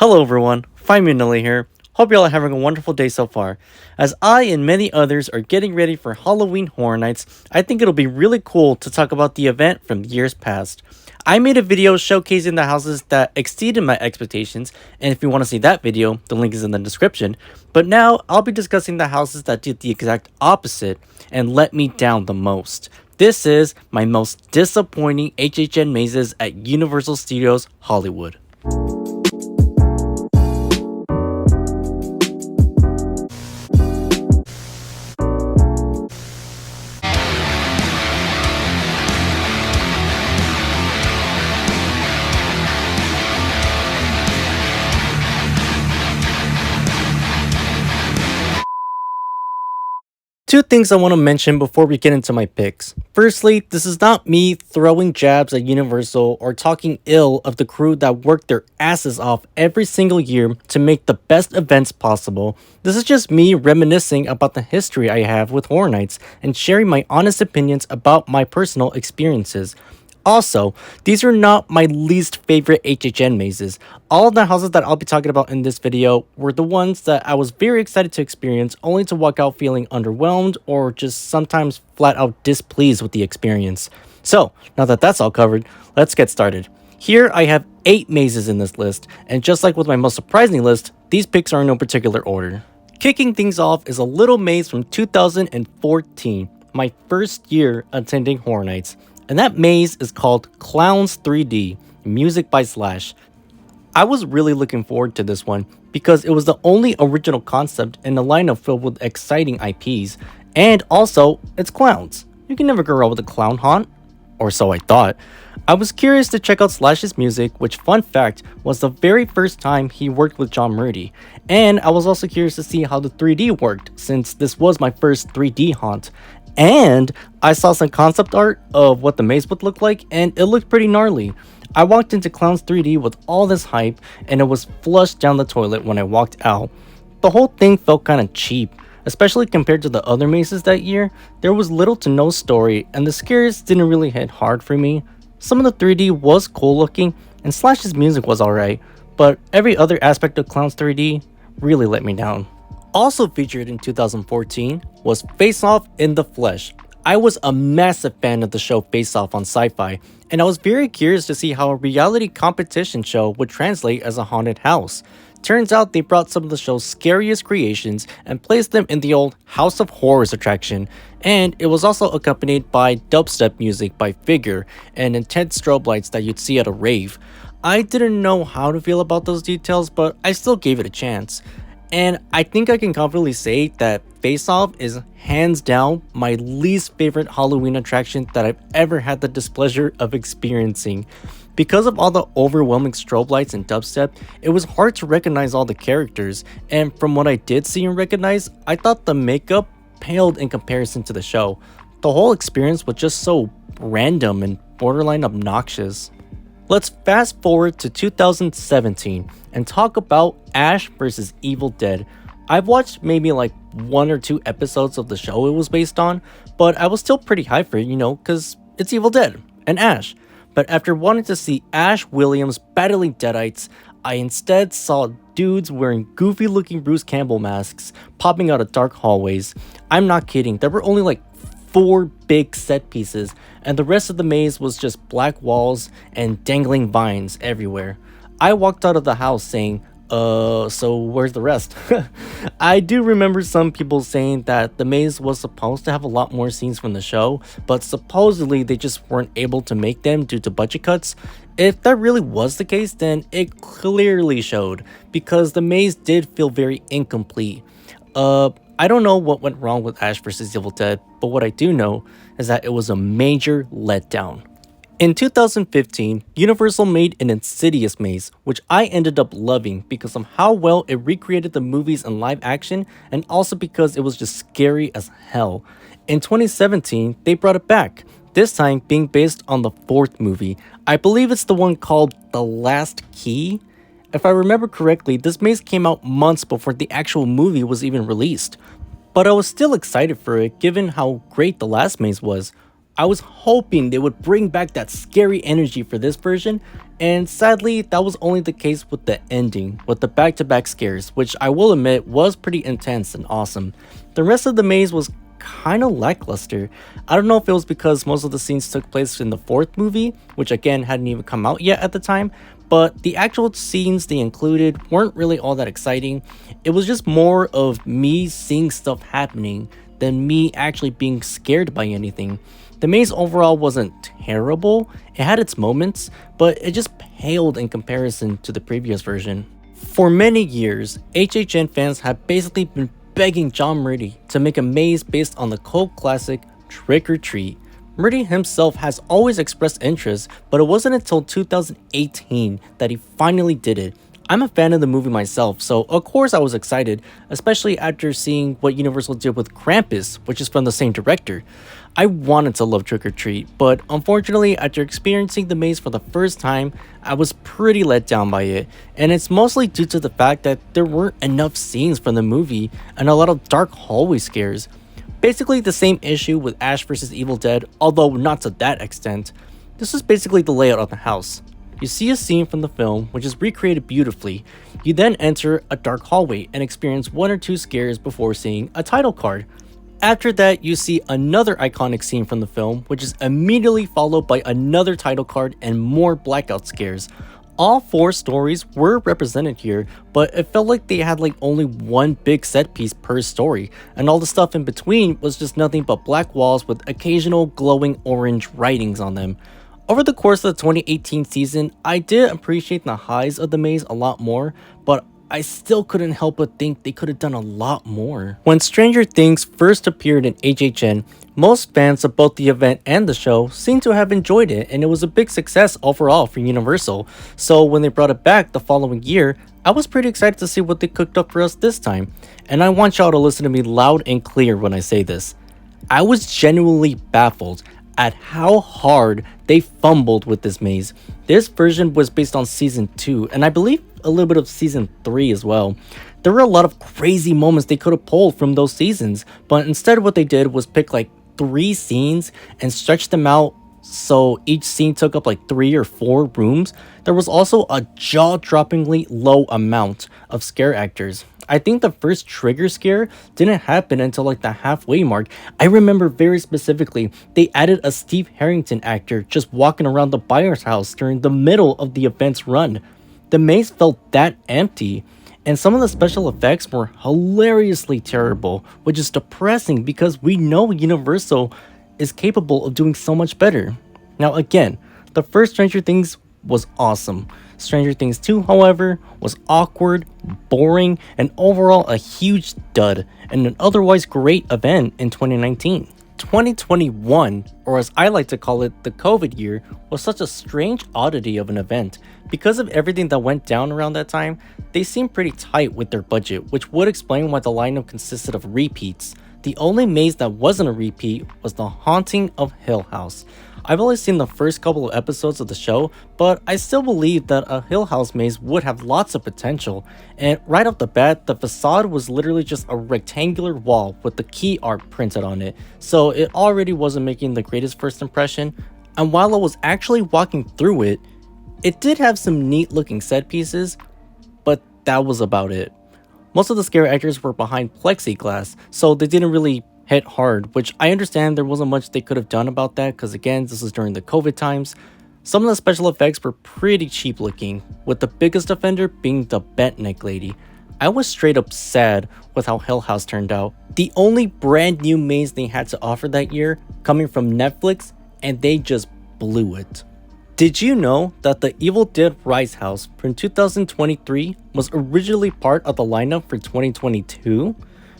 Hello everyone, Finally here. Hope y'all are having a wonderful day so far. As I and many others are getting ready for Halloween Horror Nights, I think it'll be really cool to talk about the event from years past. I made a video showcasing the houses that exceeded my expectations, and if you want to see that video, the link is in the description. But now, I'll be discussing the houses that did the exact opposite and let me down the most. This is my most disappointing HHN mazes at Universal Studios Hollywood. Two things I want to mention before we get into my picks. Firstly, this is not me throwing jabs at Universal or talking ill of the crew that worked their asses off every single year to make the best events possible. This is just me reminiscing about the history I have with Horror Nights and sharing my honest opinions about my personal experiences. Also, these are not my least favorite HHN mazes. All of the houses that I'll be talking about in this video were the ones that I was very excited to experience, only to walk out feeling underwhelmed or just sometimes flat out displeased with the experience. So, now that that's all covered, let's get started. Here I have 8 mazes in this list, and just like with my most surprising list, these picks are in no particular order. Kicking things off is a little maze from 2014, my first year attending Horror Nights. And that maze is called Clowns 3D, music by Slash. I was really looking forward to this one because it was the only original concept in a lineup filled with exciting IPs, and also it's clowns. You can never go wrong with a clown haunt, or so I thought. I was curious to check out Slash's music, which, fun fact, was the very first time he worked with John Murdy, and I was also curious to see how the 3D worked since this was my first 3D haunt. And I saw some concept art of what the maze would look like, and it looked pretty gnarly. I walked into Clowns 3D with all this hype, and it was flushed down the toilet when I walked out. The whole thing felt kinda cheap, especially compared to the other mazes that year. There was little to no story, and the scares didn't really hit hard for me. Some of the 3D was cool looking, and Slash's music was alright, but every other aspect of Clowns 3D really let me down. Also featured in 2014 was Face Off in the Flesh. I was a massive fan of the show Face Off on Sci-Fi, and I was very curious to see how a reality competition show would translate as a haunted house. Turns out they brought some of the show's scariest creations and placed them in the old House of Horrors attraction, and it was also accompanied by dubstep music by Figure and intense strobe lights that you'd see at a rave. I didn't know how to feel about those details, but I still gave it a chance. And I think I can confidently say that Face Off is hands down my least favorite Halloween attraction that I've ever had the displeasure of experiencing. Because of all the overwhelming strobe lights and dubstep, it was hard to recognize all the characters, and from what I did see and recognize, I thought the makeup paled in comparison to the show. The whole experience was just so random and borderline obnoxious. Let's fast forward to 2017 and talk about Ash vs. Evil Dead. I've watched maybe like 1 or 2 episodes of the show it was based on, but I was still pretty hyped for it, cause it's Evil Dead and Ash. But after wanting to see Ash Williams battling Deadites, I instead saw dudes wearing goofy looking Bruce Campbell masks popping out of dark hallways. I'm not kidding, there were only like 4 big set pieces, and the rest of the maze was just black walls and dangling vines everywhere. I walked out of the house saying, so where's the rest? I do remember some people saying that the maze was supposed to have a lot more scenes from the show, but supposedly they just weren't able to make them due to budget cuts. If that really was the case, then it clearly showed, because the maze did feel very incomplete. I don't know what went wrong with Ash vs. Evil Dead, but what I do know is that it was a major letdown. In 2015, Universal made an Insidious maze, which I ended up loving because of how well it recreated the movies in live action, and also because it was just scary as hell. In 2017, they brought it back, this time being based on the 4th movie. I believe it's the one called The Last Key. If I remember correctly, this maze came out months before the actual movie was even released. But I was still excited for it given how great the last maze was. I was hoping they would bring back that scary energy for this version, and sadly, that was only the case with the ending, with the back-to-back scares, which I will admit was pretty intense and awesome. The rest of the maze was kind of lackluster. I don't know if it was because most of the scenes took place in the fourth movie, which again hadn't even come out yet at the time, but the actual scenes they included weren't really all that exciting. It was just more of me seeing stuff happening than me actually being scared by anything. The maze overall wasn't terrible, it had its moments, but it just paled in comparison to the previous version. For many years, HHN fans have basically been begging John Murdy to make a maze based on the cult classic Trick or Treat. Murdy himself has always expressed interest, but it wasn't until 2018 that he finally did it. I'm a fan of the movie myself, so of course I was excited, especially after seeing what Universal did with Krampus, which is from the same director. I wanted to love Trick or Treat, but unfortunately after experiencing the maze for the first time, I was pretty let down by it, and it's mostly due to the fact that there weren't enough scenes from the movie and a lot of dark hallway scares. Basically the same issue with Ash vs Evil Dead, although not to that extent. This is basically the layout of the house. You see a scene from the film, which is recreated beautifully. You then enter a dark hallway and experience one or two scares before seeing a title card. After that, you see another iconic scene from the film, which is immediately followed by another title card and more blackout scares. All four stories were represented here, but it felt like they had like only one big set piece per story, and all the stuff in between was just nothing but black walls with occasional glowing orange writings on them. Over the course of the 2018 season, I did appreciate the highs of the maze a lot more, but I still couldn't help but think they could have done a lot more. When Stranger Things first appeared in HHN, most fans of both the event and the show seemed to have enjoyed it, and it was a big success overall for Universal. So when they brought it back the following year, I was pretty excited to see what they cooked up for us this time. And I want y'all to listen to me loud and clear when I say this. I was genuinely baffled at how hard they fumbled with this maze. This version was based on season 2, and I believe a little bit of season 3 as well. There were a lot of crazy moments they could have pulled from those seasons, but instead what they did was pick like 3 scenes and stretch them out so each scene took up like 3 or 4 rooms. There was also a jaw-droppingly low amount of scare actors. I think the first trigger scare didn't happen until like the halfway mark. I remember very specifically, they added a Steve Harrington actor just walking around the buyer's house during the middle of the event's run. The maze felt that empty, and some of the special effects were hilariously terrible, which is depressing because we know Universal is capable of doing so much better. Now again, the first Stranger Things was awesome. Stranger Things 2, however, was awkward, boring, and overall a huge dud, and an otherwise great event in 2019. 2021, or as I like to call it, the COVID year, was such a strange oddity of an event. Because of everything that went down around that time, they seemed pretty tight with their budget, which would explain why the lineup consisted of repeats. The only maze that wasn't a repeat was The Haunting of Hill House. I've only seen the first couple of episodes of the show, but I still believe that a Hill House maze would have lots of potential, and right off the bat, the facade was literally just a rectangular wall with the key art printed on it, so it already wasn't making the greatest first impression, and while I was actually walking through it, it did have some neat looking set pieces, but that was about it. Most of the scare actors were behind plexiglass, so they didn't really hit hard, which I understand there wasn't much they could have done about that because again, this is during the COVID times. Some of the special effects were pretty cheap looking, with the biggest offender being the bent neck lady. I was straight up sad with how Hill House turned out. The only brand new maze they had to offer that year coming from Netflix, and they just blew it. Did you know that the Evil Dead Rise house from 2023 was originally part of the lineup for 2022?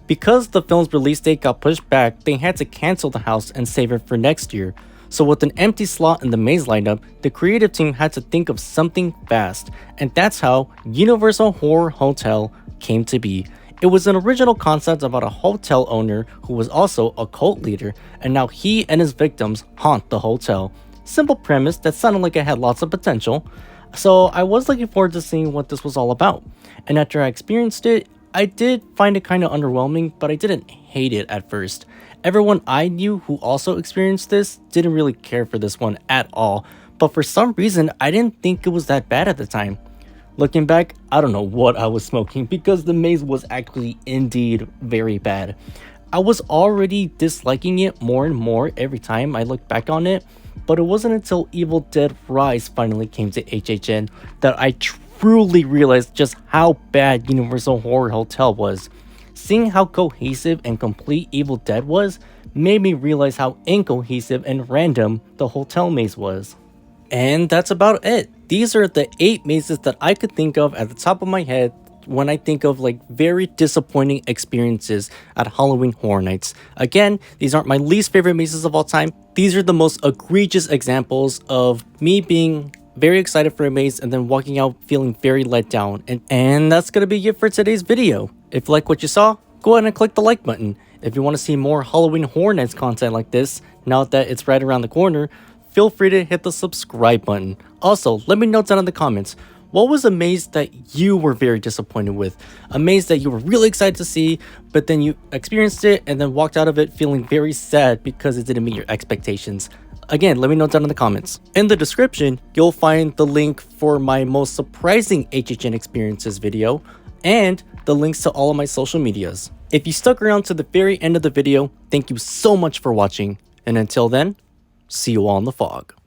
Because the film's release date got pushed back, they had to cancel the house and save it for next year. So with an empty slot in the maze lineup, the creative team had to think of something fast, and that's how Universal Horror Hotel came to be. It was an original concept about a hotel owner who was also a cult leader, and now he and his victims haunt the hotel. Simple premise that sounded like it had lots of potential, so I was looking forward to seeing what this was all about. And after I experienced it, I did find it kind of underwhelming, but I didn't hate it at first. Everyone I knew who also experienced this didn't really care for this one at all, but for some reason I didn't think it was that bad at the time. Looking back, I don't know what I was smoking because the maze was actually indeed very bad. I was already disliking it more and more every time I looked back on it, but it wasn't until Evil Dead Rise finally came to HHN that I truly realized just how bad Universal Horror Hotel was. Seeing how cohesive and complete Evil Dead was made me realize how incohesive and random the hotel maze was. And that's about it. These are the 8 mazes that I could think of at the top of my head when I think of like very disappointing experiences at Halloween Horror Nights. Again, these aren't my least favorite mazes of all time. These are the most egregious examples of me being very excited for a maze and then walking out feeling very let down. And that's gonna be it for today's video. If you like what you saw, go ahead and click the like button. If you want to see more Halloween Horror Nights content like this, now that it's right around the corner, feel free to hit the subscribe button. Also, let me know down in the comments, what was a maze that you were very disappointed with? A maze that you were really excited to see, but then you experienced it and then walked out of it feeling very sad because it didn't meet your expectations. Again, let me know down in the comments. In the description, you'll find the link for my most surprising HHN experiences video and the links to all of my social medias. If you stuck around to the very end of the video, thank you so much for watching. And until then, see you all in the fog.